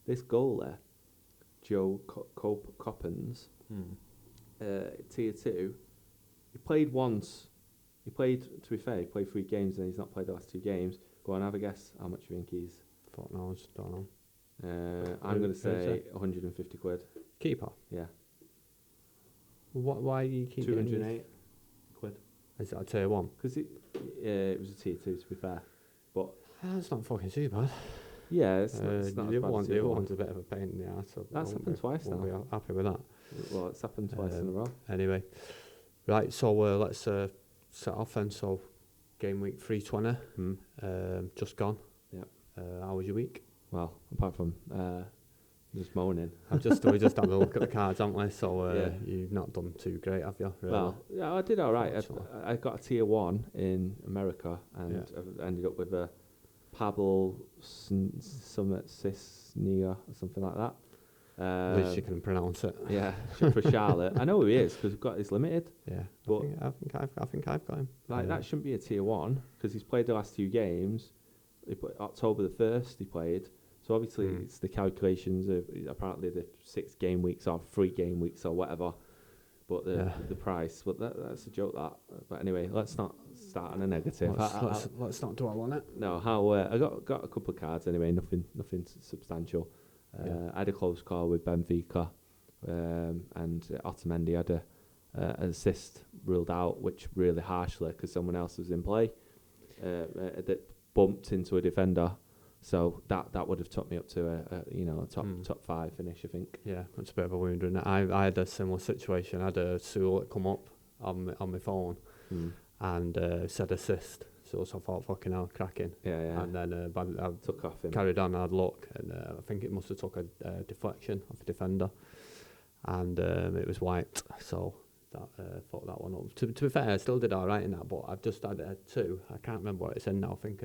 this goalie, Joe Coppens, tier 2, he played once. To be fair, he played 3 games and he's not played the last 2 games. Go on, have a guess how much you think he's. Fuck knows, don't know. I'm going to say 150 quid. Keeper? Yeah. Why do you keep 208 quid. Is that a tier 1? Because it was a tier 2, to be fair. But that's not fucking too bad. yeah, it's not as bad as the other one's a bit of a pain in the ass. So that's happened twice now. We'll be happy with that. Well, it's happened twice in a row. Anyway, right, so let's set off then. So, game week 320, just gone. Yeah. How was your week? Well, apart from just moaning. we just had a look at the cards, haven't we? So you've not done too great, have you? Really? Well, yeah, I did all right. I got a tier 1 in America, and I ended up with a Pablo Summit Cisnea or something like that. At least you can pronounce it. Yeah, for Charlotte. I know who he is because we've got his limited. Yeah, but I think I've got him. Like that shouldn't be a tier 1 because he's played the last 2 games. He played October the 1st. He played. So obviously it's the calculations of apparently the 6 game weeks or 3 game weeks or whatever. But the price, but that's a joke. That. But anyway, let's not start on a negative. Let's not dwell on it. No, I got a couple of cards anyway. Nothing substantial. I had a close call with Benfica, and Otamendi had an assist ruled out, which really harshly because someone else was in play that bumped into a defender. So that would have took me up to a top 5 finish, I think. Yeah, that's a bit of a wound, isn't it? I had a similar situation. I had a Sewell that come up on my phone and said assist. So I thought, fucking hell, cracking. Yeah. And then I took off him. Carried on and I had a look, and I think it must have took a deflection off a defender, and it was wiped. So that fucked that one up. To be fair, I still did all right in that, but I've just had 2. I can't remember what it's in now. I think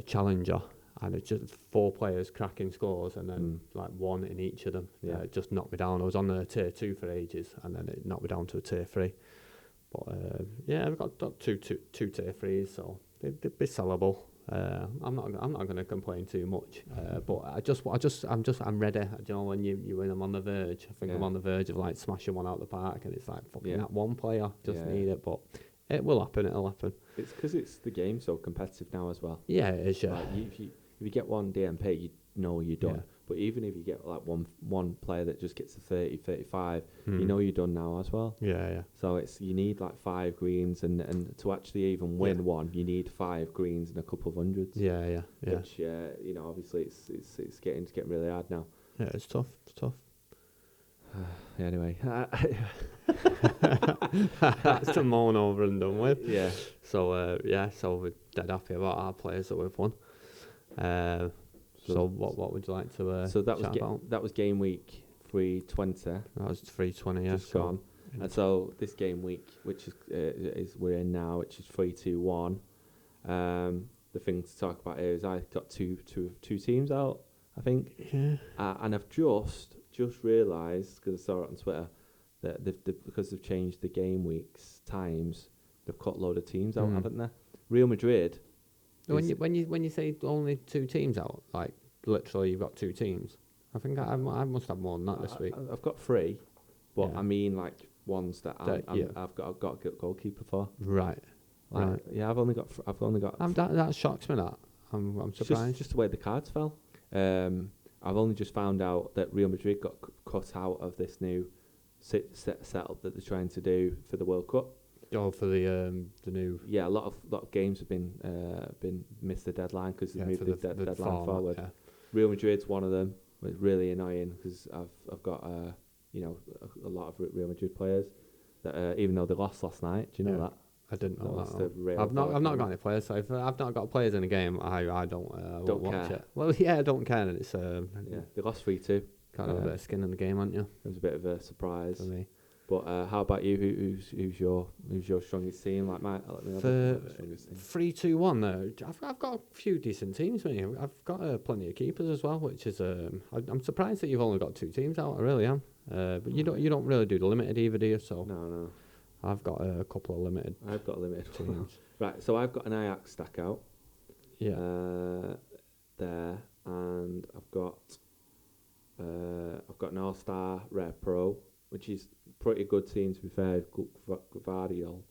Challenger, and it's just 4 players cracking scores, and then like 1 in each of them. Yeah, it just knocked me down. I was on a tier 2 for ages, and then it knocked me down to a tier 3. But I've got two tier 3s, so they'd be sellable. I'm not going to complain too much. But I'm ready. You know, when when I'm on the verge, I think I'm on the verge of like smashing one out the park, and it's like fucking that one player just need it, but it will happen. It'll happen. It's because it's the game so competitive now as well. Yeah, it is. Yeah. Like if you get one DMP, you know you're done. Yeah. But even if you get like one player that just gets to 30, 35, you know you're done now as well. Yeah. So you need like 5 greens, and to actually even win one, you need 5 greens and a couple of hundreds. Yeah. Which obviously it's getting really hard now. Yeah, it's tough. Anyway, that's the moan over and done with. Yeah. So so we're dead happy about our players that we've won. So what would you like to so that was game week 320. That was 320. Yeah, just gone. And so this game week, which is we're in now, which is 3-2-1. The thing to talk about here is I got two teams out, I think. Yeah. And I've just realised, because I saw it on Twitter, that because they've changed the game weeks times, they've cut a load of teams out, haven't they? Real Madrid. When you say only 2 teams out, like literally you've got 2 teams. I think I must have more than that this week. I've got 3, but I mean like ones that I've got a goalkeeper for. Right. Right. Yeah, I've only got. That shocks me. That I'm surprised. Just the way the cards fell. I've only just found out that Real Madrid got cut out of this new setup that they're trying to do for the World Cup. Oh, for the new. Yeah, a lot of games have been missed the deadline because they moved the deadline forward. Yeah. Real Madrid's one of them. It's really annoying because I've got a lot of Real Madrid players that even though they lost last night. Do you know that? I didn't know that. I've not got any players. So if I've not got players in a game, I don't watch it. Well, yeah, I don't care. And it's they lost 3-2. Kind of a bit of skin in the game, aren't you? It was a bit of a surprise for me. But how about you? Who's your strongest team? Like my strongest team. 3-2-1 though. I've got a few decent teams. Mate. I've got plenty of keepers as well, which is I'm surprised that you've only got 2 teams out. I really am. But you don't really do the limited either, do you? So no. I've got a couple of limited. I've got limited teams. Right. So I've got an Ajax stack out. Yeah. There, and I've got All-Star Rare Pro, which is pretty good team, to be fair. Gvardiol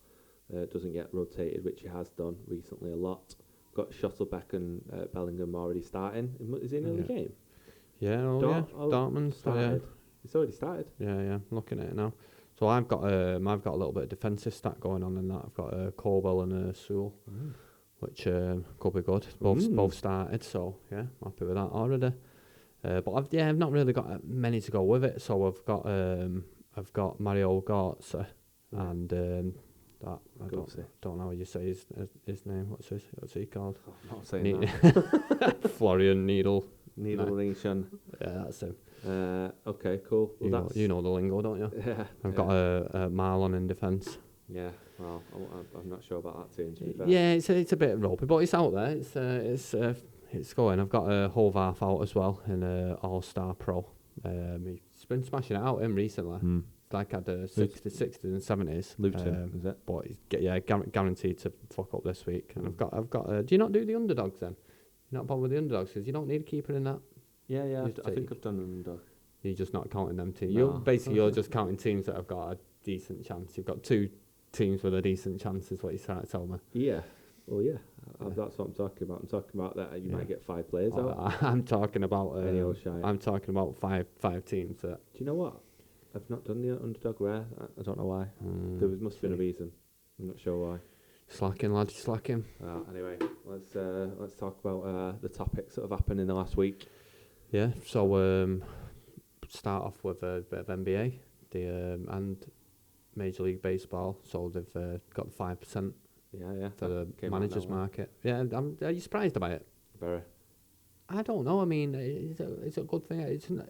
doesn't get rotated, which he has done recently a lot. Got Schottelbeck and Bellingham already starting. Is he in the game? Yeah, Dortmund started. Yeah. It's already started. Yeah, looking at it now. So I've got a little bit of defensive stat going on in that. I've got a Colwell and a Sewell, which could be good. Both started, so yeah, I'm happy with that already. But I've not really got many to go with it. So I've got Mario Götze and that I don't know how you say his name. What's he called? I'm not saying that. Florian Needle. Nation. Yeah, that's him. Okay, cool. Well, you know the lingo, don't you? Yeah. I've got a Marlon in defence. Yeah. Well, I'm not sure about that team, to be fair. Yeah, it's a bit ropey, but it's out there. It's going. I've got a Hovarth out as well in All-Star Pro. He's been smashing it out him recently. Like had 60s and 70s. Luton, is it? But he's guaranteed to fuck up this week. And I've got. Do you not do the underdogs then? You're not bothered with the underdogs because you don't need a keeper in that. Yeah. I think I've done an underdog. You're just not counting them teams. No. You're just counting teams that have got a decent chance. You've got 2 teams with a decent chance, is what you're trying to tell me. Yeah. Well, yeah. That's what I'm talking about. I'm talking about that you might get 5 players out. I'm talking about. I'm talking about five teams. That. Do you know what? I've not done the underdog rare. I don't know why. There must have been a reason. I'm not sure why. Slacking, lad, slacking. Anyway, let's talk about the topics that have happened in the last week. Yeah. So start off with a bit of NBA, and Major League Baseball. So they've got 5%. Yeah. For the managers market. Yeah. Are you surprised about it? Very. I don't know. I mean, it's a good thing.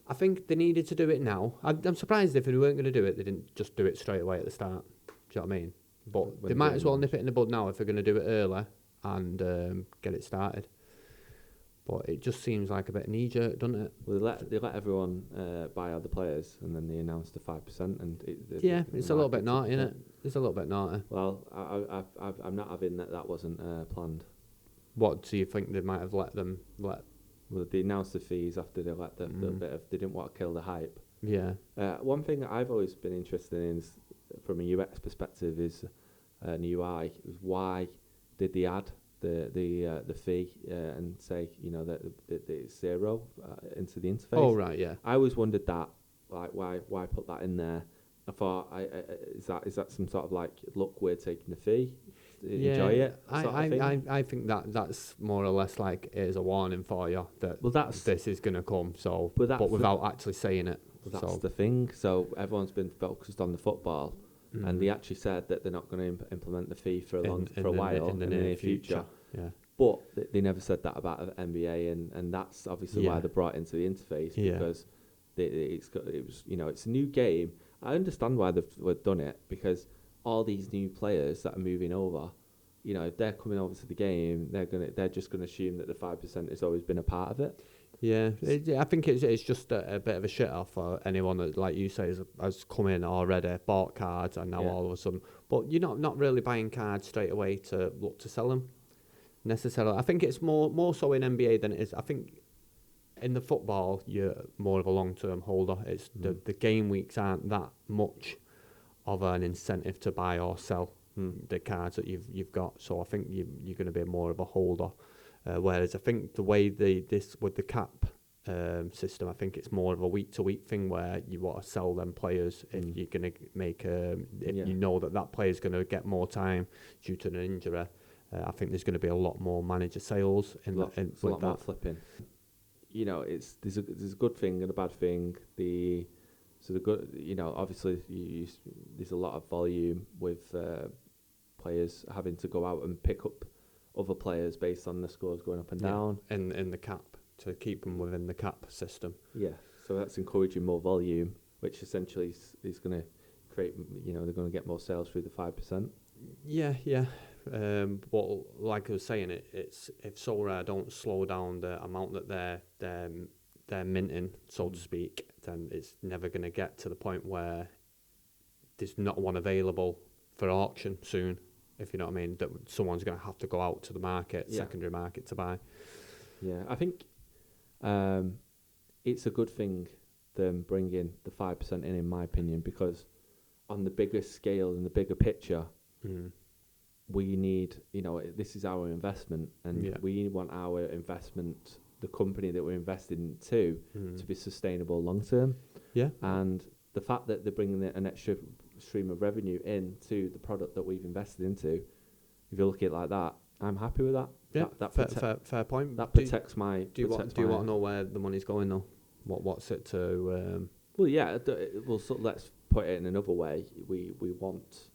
I think they needed to do it now. I'm surprised if they weren't going to do it, they didn't just do it straight away at the start. Do you know what I mean? But they might as well nip it in the bud now if they're going to do it early and get it started. But it just seems like a bit knee-jerk, doesn't it? Well, they let everyone buy other players, and then they announced the 5%. And it's a little bit naughty, isn't it? It's a little bit naughty. Well, I'm not having that wasn't planned. What do you think they might have let? Well, they announced the fees after they let the bit of. They didn't want to kill the hype. Yeah. One thing that I've always been interested in, is, from a UX perspective, is an UI. Is why did they add the fee and say that it's 0 into the interface? Oh right, yeah. I always wondered that, like why put that in there. I thought, is that some sort of like, look, we're taking the fee, enjoy it. I think that's more or less like it is a warning for you that this is going to come. So, but without actually saying it. That's the thing. So everyone's been focused on the football, and they actually said that they're not going to implement the fee for a while in the near future. Yeah. But they never said that about the NBA, and that's obviously why they brought it into the interface, because it's a new game. I understand why they've done it, because all these new players that are moving over, if they're coming over to the game, they're just gonna assume that the 5% has always been a part of it. Yeah, I think it's just a bit of a shit off for anyone that, like you say, has come in already, bought cards, and now all of a sudden. But you're not really buying cards straight away to look to sell them necessarily. I think it's more so in NBA than it is. I think in the football, you're more of a long-term holder. It's the game weeks aren't that much of an incentive to buy or sell the cards that you've got. So I think you're going to be more of a holder. Whereas I think the way this with the cap system, I think it's more of a week-to-week thing where you want to sell them players if you're going to make you know that player's going to get more time due to an injury. I think there's going to be a lot more manager sales with that. More flipping. There's a good thing and a bad thing. The good, obviously there's a lot of volume with players having to go out and pick up other players based on the scores going up and down. In the cap, to keep them within the cap system. Yeah, so that's encouraging more volume, which essentially is going to create, they're going to get more sales through the 5%. Yeah. But like I was saying, it's if Sorare don't slow down the amount that they're minting, so to speak, then it's never going to get to the point where there's not one available for auction soon. If you know what I mean, that someone's going to have to go out to the market, secondary market, to buy. Yeah, I think it's a good thing them bringing the 5% in my opinion, because on the bigger scale and the bigger picture, we need, this is our investment, and we want our investment, the company that we're investing into, to be sustainable long term. Yeah. And the fact that they're bringing an extra stream of revenue into the product that we've invested into, if you look at it like that, I'm happy with that. Yeah, fair point. That protects my... Do you want to know where the money's going, though? What's it to... Well, yeah, let's put it in another way. We want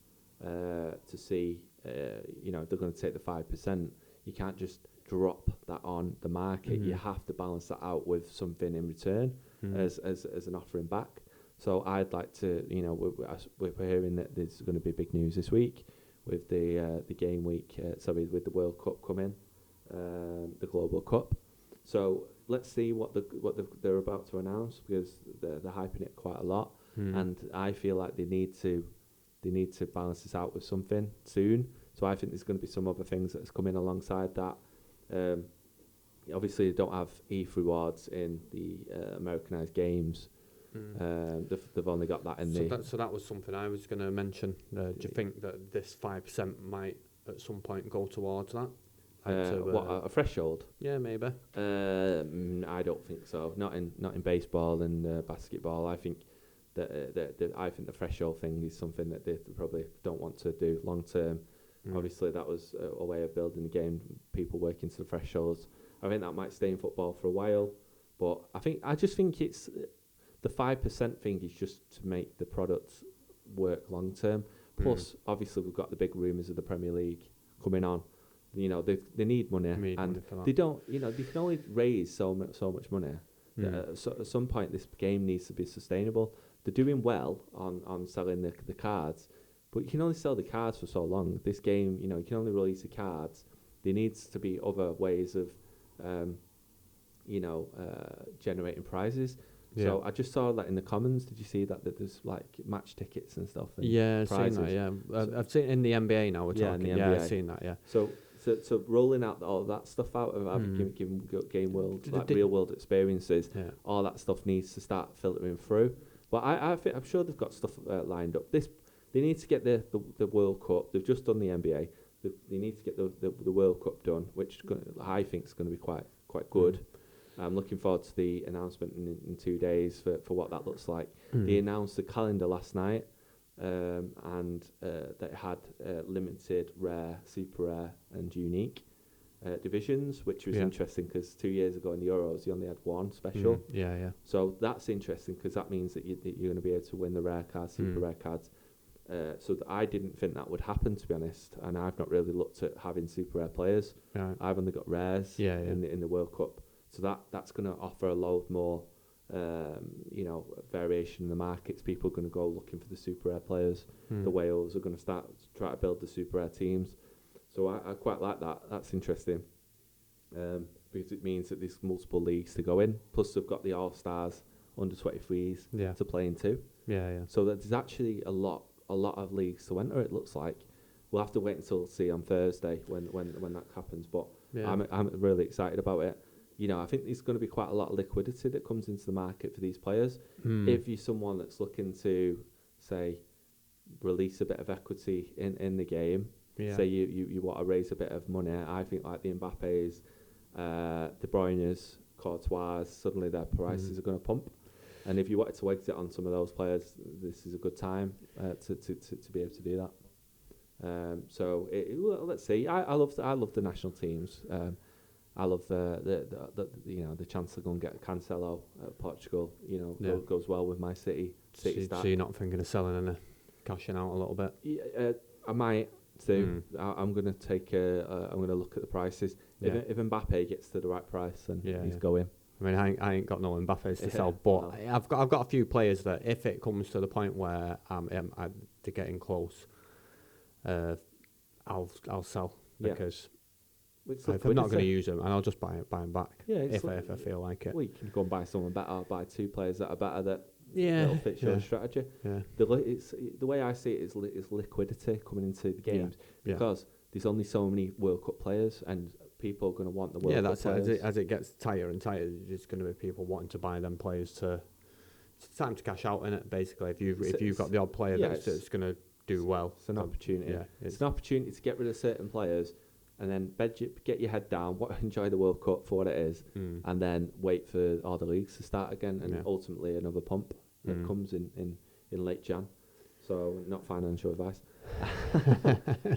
to see, if they're going to take the 5%, you can't just drop that on the market. You have to balance that out with something in return as an offering back. So I'd like to, we're hearing that there's going to be big news this week with the game week, with the World Cup coming, the Global Cup. So let's see what they're about to announce, because they're hyping it quite a lot, and I feel like they need to balance this out with something soon. So I think there's going to be some other things that's coming alongside that. Obviously, they don't have ETH rewards in the Americanized games. They've only got that in So that was something I was going to mention. Do you think that this 5% might at some point go towards that? A threshold? Yeah, maybe. I don't think so. Not in baseball and basketball. I think the threshold thing is something that they probably don't want to do long term. Obviously, that was a way of building the game. People working to the thresholds. I think that might stay in football for a while, but I just think it's the 5% thing is just to make the product work long term. Plus, obviously, we've got the big rumours of the Premier League coming on. They need money, and they don't. They can only raise so much money. So at some point, this game needs to be sustainable. They're doing well on selling the cards, but you can only sell the cards for so long. This game, you can only release the cards. There needs to be other ways of, generating prizes. Yeah. So I just saw that in the Commons. Did you see that there's like match tickets and stuff? And I've seen that. Yeah, I've seen it in the NBA now. We're talking. Yeah, I've seen that. Yeah. So rolling out all that stuff out of giving game world, like real world experiences, all that stuff needs to start filtering through. But I think I'm sure they've got stuff lined up. They need to get the World Cup. They've just done the NBA. They need to get the World Cup done, which I think is going to be quite good. I'm looking forward to the announcement in 2 days for what that looks like. They announced the calendar last night, and they had limited, rare, super rare, and unique divisions, which was interesting because 2 years ago in the Euros, you only had one special. So that's interesting because that means that you're going to be able to win the rare cards, super rare cards. So I didn't think that would happen, to be honest, and I've not really looked at having super rare players. I've only got rares in the World Cup. So that's going to offer a load more, variation in the markets. People are going to go looking for the super rare players. The Wales are going to start to try to build the super rare teams. So I quite like that. That's interesting, because it means that there's multiple leagues to go in. Plus, they've got the All Stars under 23s to play in too. So there's actually a lot of leagues to enter. It looks like we'll have to wait until see on Thursday when that happens. But I'm really excited about it. I think there's going to be quite a lot of liquidity that comes into the market for these players. If you're someone that's looking to, say, release a bit of equity in the game, say you want to raise a bit of money, I think like the Mbappes, De Bruyne's, Courtois, suddenly their prices are going to pump. And if you wanted to exit on some of those players, this is a good time to be able to do that. Let's see. I love the national teams. I love the chance to go and get Cancelo at Portugal. Goes well with my City. So you're not thinking of selling and cashing out a little bit? Yeah, I might do. I'm going to take. I'm going to look at the prices. If Mbappe gets to the right price, then he's going. I mean, I ain't got no Mbappes to sell, but I've got a few players that if it comes to the point where they're getting close, I'll sell because. If I'm not going to use them, and I'll just buy them back if I feel like it. Well, you can go and buy someone better, or buy two players that are better that'll fit your strategy. The way I see it is liquidity coming into the games because there's only so many World Cup players, and people are going to want the World Cup players. As it gets tighter and tighter, there's going to be people wanting to buy them players to it's time to cash out in it. Basically, if you've got the odd player that's going to do well, it's an opportunity. Yeah, it's an opportunity to get rid of certain players, and then get your head down, enjoy the World Cup for what it is, and then wait for all the leagues to start again, and ultimately another pump that comes in late Jan. So not financial advice.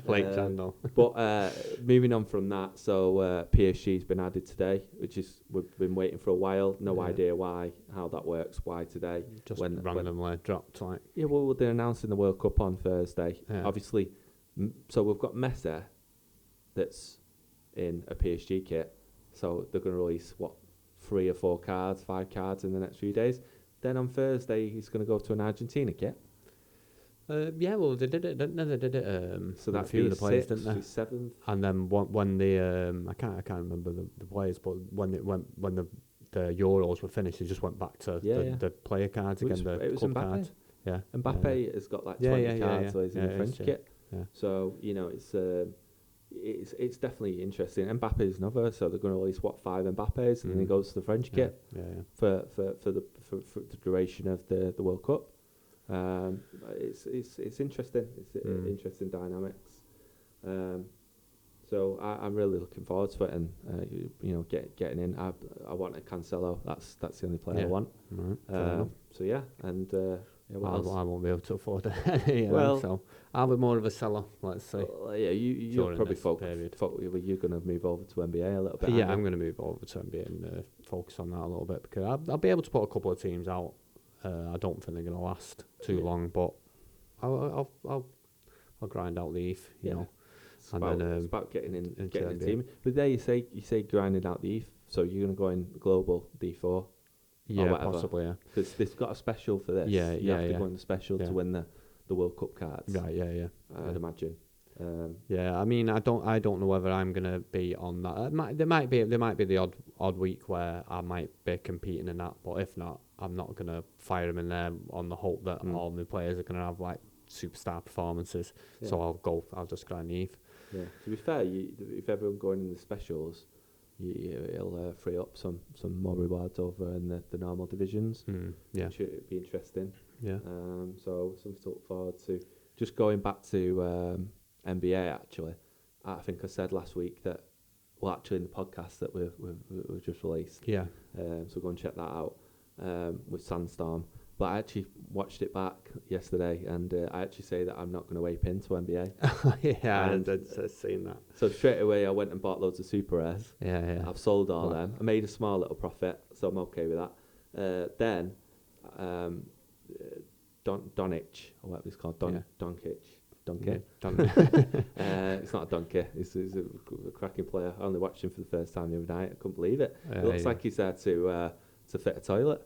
Late Jan, no. But moving on from that, so PSG's been added today, which is we've been waiting for a while. No idea why, how that works, why today. Just randomly dropped like. Yeah, well, they're announcing the World Cup on Thursday. Yeah. Obviously, so we've got Messi that's in a PSG kit. So they're going to release, 3 or 4 cards, 5 cards in the next few days. Then on Thursday, he's going to go to an Argentina kit. Yeah, well, they did it, didn't they? They did it. So that's a few of the players, didn't they? 7th. And then when the I can't remember the players, but when the Euros were finished, they just went back to the player cards again, the club cards. Yeah, Mbappe has got like 20 cards, so he's in the French kit. Yeah. So it's definitely interesting. Mbappe is another, so they're going to release 5 Mbappes, and then he goes to the French kit for the duration of the World Cup. It's interesting. It's interesting dynamics. So I'm really looking forward to it, and getting in. I want a Cancelo. That's the only player I want. Right. So yeah, and I won't be able to afford it. So I'll be more of a seller. Let's say. You'll probably you're going to move over to NBA a little bit. Yeah, I'm going to move over to NBA and focus on that a little bit, because I'll be able to put a couple of teams out. I don't think they're going to last too long, but I'll grind out the ETH, you know. It's about getting in the team. But there you say grinding out the ETH, so you're going to go in global D4. Yeah, possibly. Yeah, because they've got a special for this. You have to go in the special to win the World Cup cards. Right. Yeah. I'd imagine. I mean, I don't know whether I'm gonna be on that. There might be the odd week where I might be competing in that, but if not, I'm not gonna fire them in there on the hope that all my players are gonna have like superstar performances. Yeah. So I'll just grind the ETH. Yeah. To be fair, if everyone going in the specials, it'll free up some more rewards over in the normal divisions. Which would be interesting. Yeah. So something to look forward to. Just going back to NBA, actually, I think I said last week that, actually in the podcast that we've just released. Yeah. So go and check that out with Sandstorm. But I actually watched it back yesterday, and I actually say that I'm not going to wape into NBA. Yeah, I've seen that. So straight away I went and bought loads of super rares. Yeah. I've sold all them. I made a small little profit, so I'm okay with that. Then Donich, or whatever it's called, Doncic. Donkey. It's not a donkey. He's a cracking player. I only watched him for the first time the other night. I couldn't believe it. It looks like he's there to fit a toilet.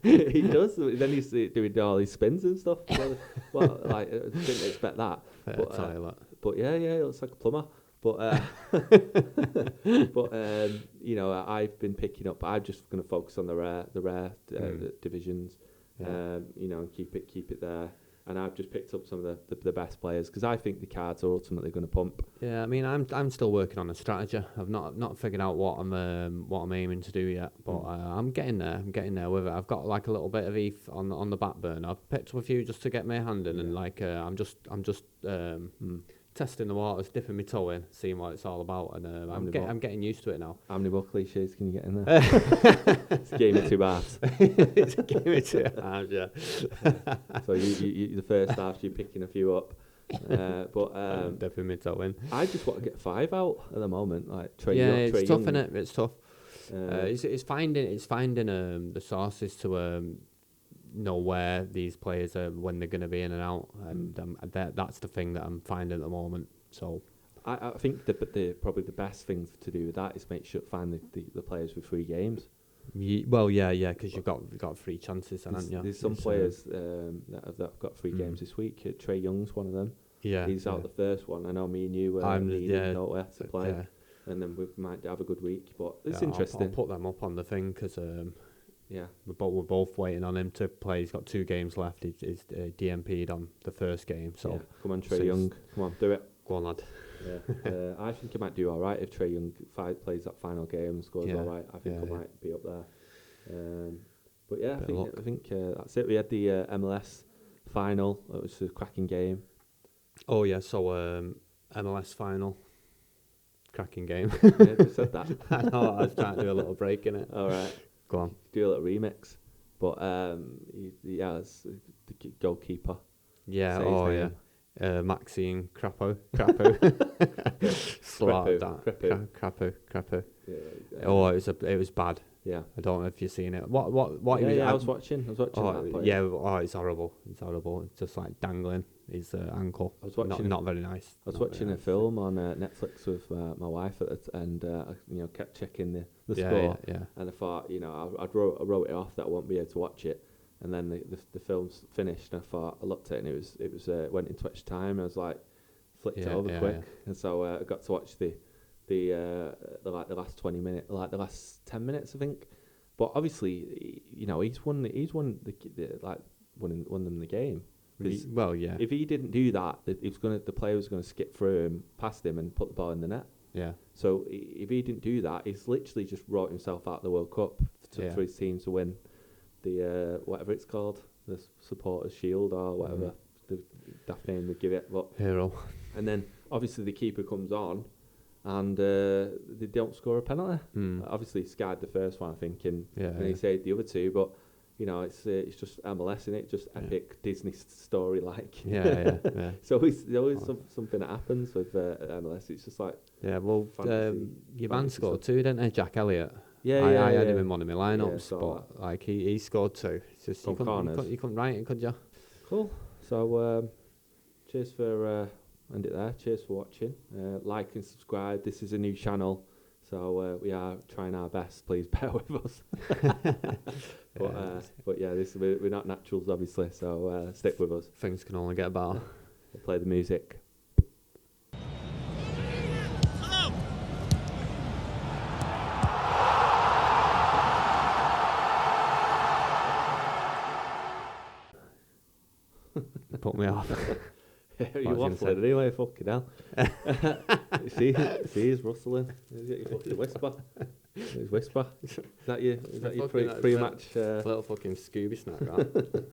He does. Then he's doing all these spins and stuff. I didn't expect that. Toilet. But yeah, it looks like a plumber. But I've been picking up. I'm just going to focus on the rare divisions. And keep it there. And I've just picked up some of the best players, because I think the cards are ultimately going to pump. Yeah, I mean, I'm still working on a strategy. I've not figured out what I'm aiming to do yet, but I'm getting there. I'm getting there with it. I've got like a little bit of ETH on the back burner. I've picked up a few just to get my hand in, and I'm just testing the waters, dipping my toe in, seeing what it's all about, and I'm getting used to it now. How many more cliches can you get in there? It's a game of 2 halves. It's a game of 2 halves, yeah. So you the first half you're picking a few up, but dipping my toe in. I just want to get 5 out at the moment, like Trey it's tough, Young. Isn't it? It's tough. It's finding the sources to know where these players are, when they're going to be in and out, and that's the thing that I'm finding at the moment. So I think probably the best thing to do with that is find the players with 3 games. Because you've got 3 chances, haven't you? There's some players that have got 3 games this week. Trey Young's one of them. Yeah, he's out the first one. I know me and you needing nowhere to play. Yeah. And then we might have a good week, but it's interesting. I'll put them up on the thing, because we're both waiting on him to play. He's got 2 games left. He's DMP'd on the first game. So come on, Trey Young, come on, do it. Go on, lad. Yeah, I think he might do all right if Trey Young plays that final game and scores all right. I think I might be up there. But yeah, Bit of luck. I think that's it. We had the MLS final. It was a cracking game. Oh yeah, so MLS final, cracking game. Yeah, just said that. I know, I was trying to do a little break in it. All right, Go on. do a little remix. But yeah, it's the goalkeeper. Yeah, Say his oh name. yeah. Maxine Crapo. Crapo. Yeah, Oh, it was bad. yeah. I don't know if you've seen it. What? Yeah, I was watching. I was watching that play. Yeah. Oh, it's horrible. It's horrible. It's just like dangling his ankle. I was watching. Not very nice. I was watching a film on Netflix with my wife and I kept checking the score. Yeah. And I thought, I wrote it off that I won't be able to watch it. And then the film's finished, and I thought, I looked at it, and it was went into extra time. And I was like, flicked it over quick, and so I got to watch the last 20 minutes, like the last 10 minutes, I think. But obviously, he's won won them the game. Well, yeah. If he didn't do that, the player was going to skip through him, past him, and put the ball in the net. Yeah. So if he didn't do that, he's literally just wrote himself out of the World Cup for his team to win the whatever it's called, the supporters shield or whatever the daft name would give it. But hero. And then obviously the keeper comes on, and they don't score a penalty. Obviously he skied the first one, I think, and he saved the other two. But it's just MLS, isn't it? Just epic Disney story like. Yeah. So there's always something that happens with MLS. It's just like your man scored too, didn't he? Jack Elliott. I had him in one of my lineups, but like he scored two. It's just you couldn't write it, could you? Cool. So cheers for end it there. Cheers for watching. Like and subscribe. This is a new channel, so we are trying our best. Please bear with us. But yeah, we're not naturals, obviously. So stick with us. Things can only get better. We'll play the music. Put me off. You waffling anyway, fucking hell. see, he's rustling. He's got your fucking whisper. His whisper. Is that your pre-match? Little fucking Scooby snack, right?